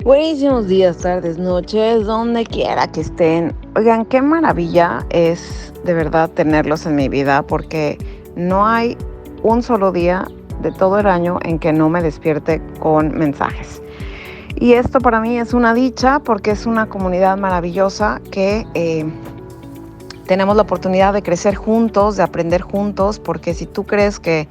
Buenísimos días, tardes, noches, donde quiera que estén. Oigan, qué maravilla es de verdad tenerlos en mi vida porque no hay un solo día de todo el año en que no me despierte con mensajes. Y esto para mí es una dicha porque es una comunidad maravillosa que tenemos la oportunidad de crecer juntos, de aprender juntos, porque si tú crees que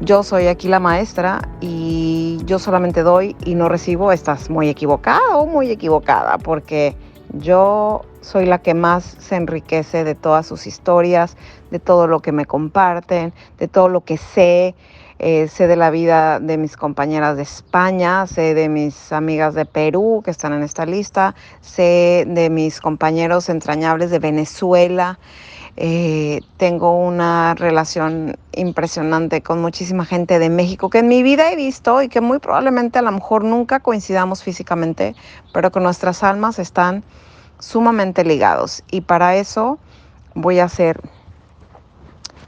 yo soy aquí la maestra y yo solamente doy y no recibo, estás muy equivocada o muy equivocada, porque yo soy la que más se enriquece de todas sus historias, de todo lo que me comparten, de todo lo que sé. Sé de la vida de mis compañeras de España, sé de mis amigas de Perú que están en esta lista, sé de mis compañeros entrañables de Venezuela. Tengo una relación impresionante con muchísima gente de México que en mi vida he visto y que muy probablemente a lo mejor nunca coincidamos físicamente, pero que nuestras almas están sumamente ligados. Y para eso voy a hacer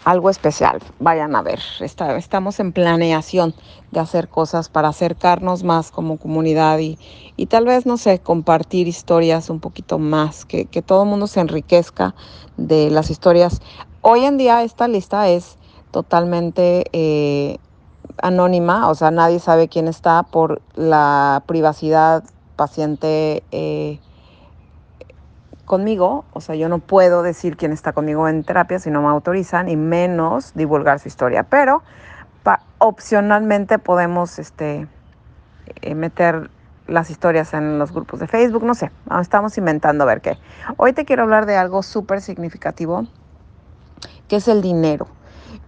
algo especial. Vayan a ver, estamos en planeación de hacer cosas para acercarnos más como comunidad y tal vez, no sé, compartir historias un poquito más, que todo el mundo se enriquezca de las historias. Hoy en día esta lista es totalmente anónima, o sea, nadie sabe quién está por la privacidad paciente conmigo, o sea, yo no puedo decir quién está conmigo en terapia si no me autorizan y menos divulgar su historia, pero opcionalmente podemos meter las historias en los grupos de Facebook, no sé, estamos inventando a ver qué. Hoy te quiero hablar de algo súper significativo, que es el dinero.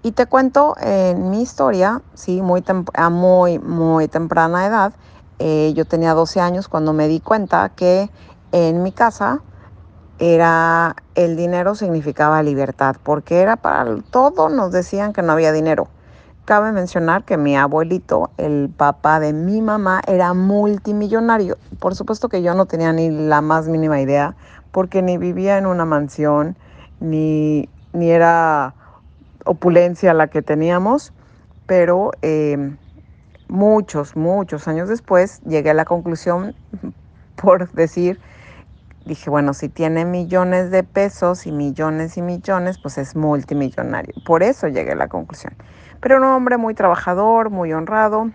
Y te cuento en mi historia, sí, muy temprana edad, yo tenía 12 años cuando me di cuenta que en mi casa era el dinero significaba libertad, porque era para todo, nos decían que no había dinero. Cabe mencionar que mi abuelito, el papá de mi mamá, era multimillonario. Por supuesto que yo no tenía ni la más mínima idea, porque ni vivía en una mansión, ni era opulencia la que teníamos, pero muchos años después llegué a la conclusión, por decir, dije, bueno, si tiene millones de pesos y millones, pues es multimillonario. Por eso llegué a la conclusión. Pero era un hombre muy trabajador, muy honrado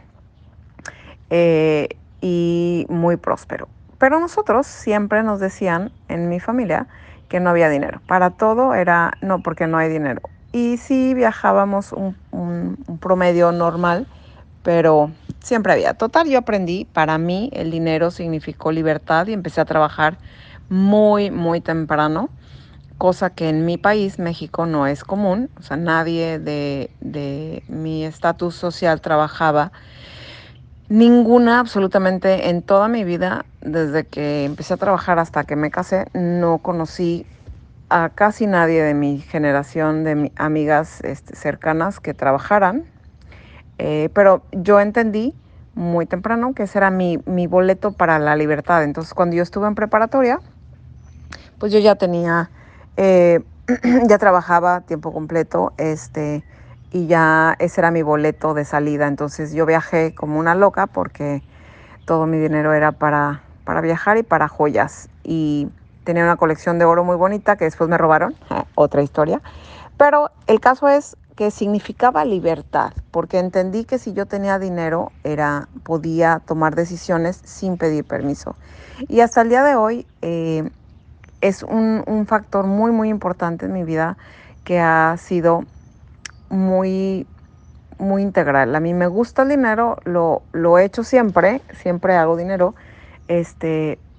eh, y muy próspero. Pero nosotros siempre nos decían en mi familia que no había dinero. Para todo era, no, porque no hay dinero. Y sí viajábamos un promedio normal, pero siempre había. Total, yo aprendí, para mí el dinero significó libertad y empecé a trabajar muy temprano, cosa que en mi país, México, no es común. O sea, nadie de mi estatus social trabajaba. Ninguna, absolutamente en toda mi vida, desde que empecé a trabajar hasta que me casé, no conocí a casi nadie de mi generación, de amigas cercanas que trabajaran. Pero yo entendí muy temprano que ese era mi boleto para la libertad. Entonces, cuando yo estuve en preparatoria, pues yo ya tenía, eh, ya trabajaba a tiempo completo, y ya ese era mi boleto de salida. Entonces yo viajé como una loca porque todo mi dinero era para viajar y para joyas. Y tenía una colección de oro muy bonita que después me robaron, otra historia. Pero el caso es que significaba libertad, porque entendí que si yo tenía dinero podía tomar decisiones sin pedir permiso. Y hasta el día de hoy es un factor muy importante en mi vida que ha sido muy, muy integral. A mí me gusta el dinero, lo he hecho siempre hago dinero,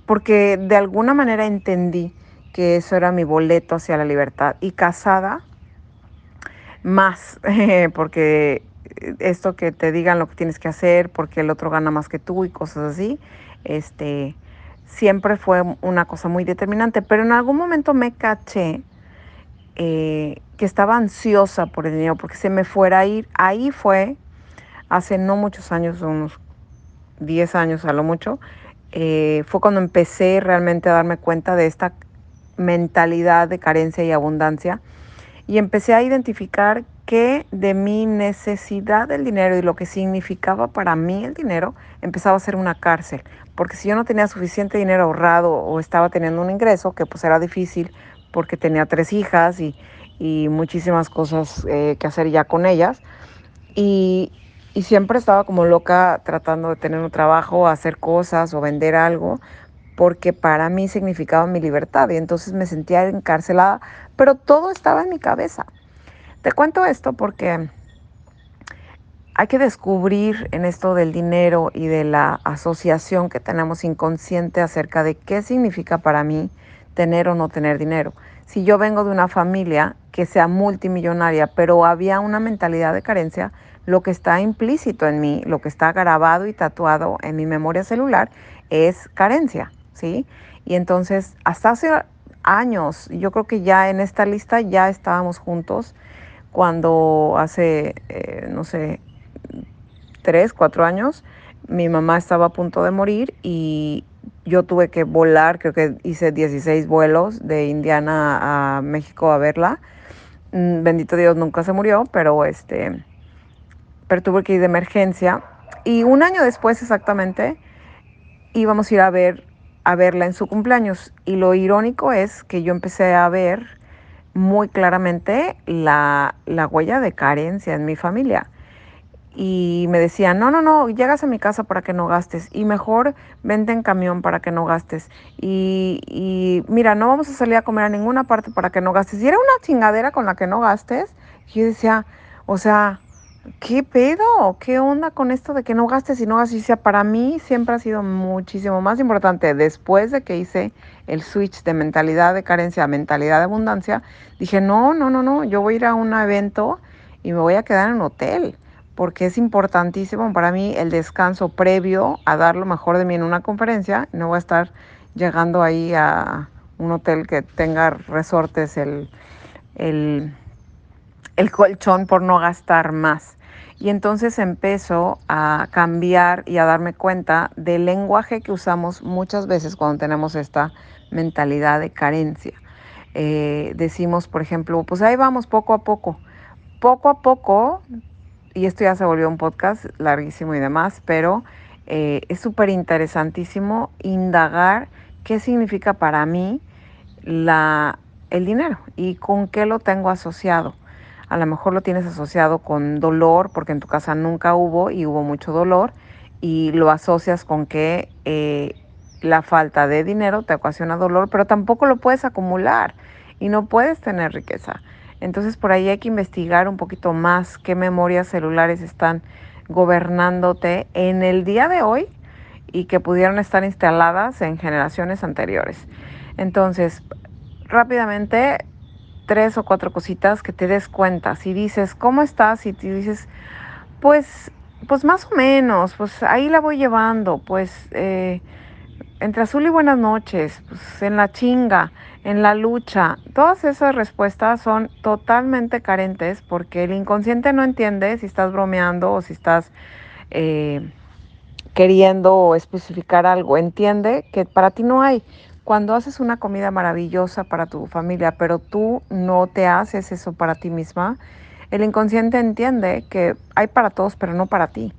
porque de alguna manera entendí que eso era mi boleto hacia la libertad. Y casada, más, porque esto que te digan lo que tienes que hacer, porque el otro gana más que tú y cosas así, este, siempre fue una cosa muy determinante. Pero en algún momento me caché que estaba ansiosa por el dinero, porque se me fuera a ir. Ahí fue, hace no muchos años, unos 10 años a lo mucho, fue cuando empecé realmente a darme cuenta de esta mentalidad de carencia y abundancia y empecé a identificar que de mi necesidad del dinero y lo que significaba para mí el dinero empezaba a ser una cárcel. Porque si yo no tenía suficiente dinero ahorrado o estaba teniendo un ingreso, que pues era difícil porque tenía 3 hijas y muchísimas cosas que hacer ya con ellas. Y, y siempre estaba como loca tratando de tener un trabajo, hacer cosas o vender algo, porque para mí significaba mi libertad y entonces me sentía encarcelada, pero todo estaba en mi cabeza. Te cuento esto porque hay que descubrir en esto del dinero y de la asociación que tenemos inconsciente acerca de qué significa para mí tener o no tener dinero. Si yo vengo de una familia que sea multimillonaria, pero había una mentalidad de carencia, lo que está implícito en mí, lo que está grabado y tatuado en mi memoria celular es carencia, ¿sí? Y entonces, hasta hace años, yo creo que ya en esta lista ya estábamos juntos cuando hace, no sé, 3, 4 años, mi mamá estaba a punto de morir y yo tuve que volar, creo que hice 16 vuelos de Indiana a México a verla. Bendito Dios, nunca se murió, pero tuve que ir de emergencia. Y un año después exactamente íbamos a ir a verla en su cumpleaños. Y lo irónico es que yo empecé a ver muy claramente la huella de carencia en mi familia. Y me decían, no, no, no, llegas a mi casa para que no gastes y mejor vente en camión para que no gastes. Y mira, no vamos a salir a comer a ninguna parte para que no gastes. Y era una chingadera con la que no gastes. Y yo decía, o sea, ¿qué pedo? ¿Qué onda con esto de que no gastes y no gastes? Y decía, para mí siempre ha sido muchísimo más importante. Después de que hice el switch de mentalidad de carencia a mentalidad de abundancia, dije, no, no, no, no, yo voy a ir a un evento y me voy a quedar en un hotel porque es importantísimo para mí el descanso previo a dar lo mejor de mí en una conferencia. No voy a estar llegando ahí a un hotel que tenga resortes el, el colchón por no gastar más. Y entonces empezó a cambiar y a darme cuenta del lenguaje que usamos muchas veces cuando tenemos esta mentalidad de carencia. Decimos, por ejemplo, pues ahí vamos poco a poco. Poco a poco, y esto ya se volvió un podcast larguísimo y demás, pero es súper interesantísimo indagar qué significa para mí el dinero y con qué lo tengo asociado. A lo mejor lo tienes asociado con dolor, porque en tu casa nunca hubo y hubo mucho dolor, y lo asocias con que la falta de dinero te ocasiona dolor, pero tampoco lo puedes acumular y no puedes tener riqueza. Entonces por ahí hay que investigar un poquito más qué memorias celulares están gobernándote en el día de hoy y que pudieron estar instaladas en generaciones anteriores. Entonces, rápidamente, 3 o 4 cositas que te des cuenta. Si dices, ¿cómo estás? Y te dices, pues, pues más o menos, pues ahí la voy llevando, pues entre azul y buenas noches, pues en la chinga, en la lucha. Todas esas respuestas son totalmente carentes porque el inconsciente no entiende si estás bromeando o si estás eh, queriendo especificar algo. Entiende que para ti no hay. Cuando haces una comida maravillosa para tu familia, pero tú no te haces eso para ti misma, el inconsciente entiende que hay para todos, pero no para ti.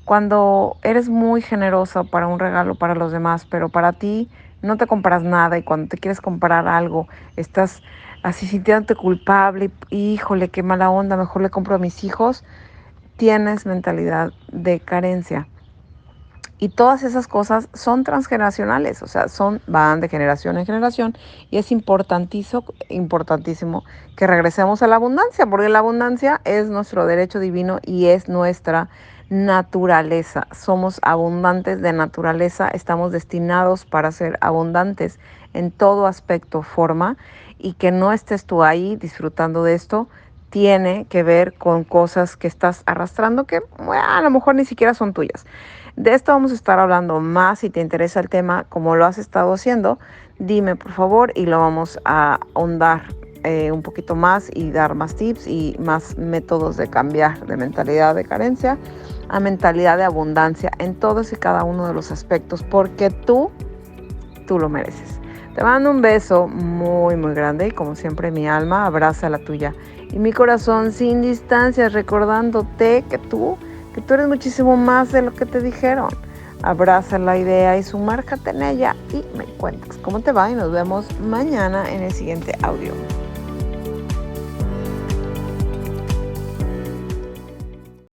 Cuando eres muy generosa para un regalo para los demás, pero para ti no te compras nada y cuando te quieres comprar algo, estás así sintiéndote culpable y híjole, qué mala onda, mejor le compro a mis hijos, tienes mentalidad de carencia. Y todas esas cosas son transgeneracionales, o sea, van de generación en generación y es importantísimo que regresemos a la abundancia, porque la abundancia es nuestro derecho divino y es nuestra naturaleza. Somos abundantes de naturaleza, estamos destinados para ser abundantes en todo aspecto, forma, y que no estés tú ahí disfrutando de esto tiene que ver con cosas que estás arrastrando que bueno, a lo mejor ni siquiera son tuyas. De esto vamos a estar hablando más. Si te interesa el tema, como lo has estado haciendo, dime por favor y lo vamos a ahondar un poquito más y dar más tips y más métodos de cambiar de mentalidad de carencia a mentalidad de abundancia en todos y cada uno de los aspectos, porque tú lo mereces. Te mando un beso muy, muy grande y como siempre mi alma abraza la tuya. y mi corazón sin distancias, recordándote que tú eres muchísimo más de lo que te dijeron. Abraza la idea y sumérgete en ella y me cuentas cómo te va y nos vemos mañana en el siguiente audio.